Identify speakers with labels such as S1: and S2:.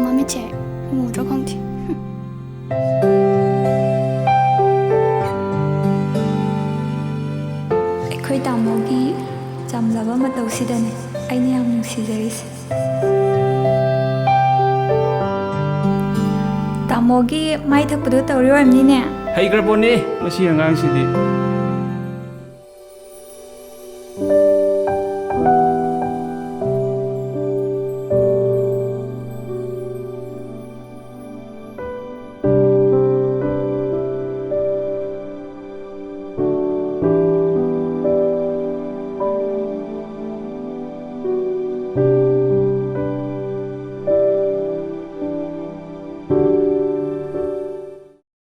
S1: ꯃꯃꯤꯠꯁꯦ ꯎꯗ꯭ꯔꯥ ꯈꯪꯗꯦ ꯑꯩꯈꯣꯏ ꯇꯥꯃꯣꯒꯤ ꯆꯝꯂꯕ ꯃꯇꯧꯁꯤꯗꯅꯦ ꯑꯩꯅ ꯌꯥꯝ ꯅꯨꯡꯁꯤꯖꯔꯤꯁꯦ ꯇꯥꯃꯣꯒꯤ ꯃꯥꯏ ꯊꯛꯄꯗꯣ ꯇꯧꯔꯤ ꯑꯣꯏꯔꯝꯅꯤꯅꯦ
S2: ꯍꯩꯈ꯭ꯔꯕꯣꯅꯦ ꯃꯁꯤ ꯑꯉꯥꯡꯁꯤꯗꯤ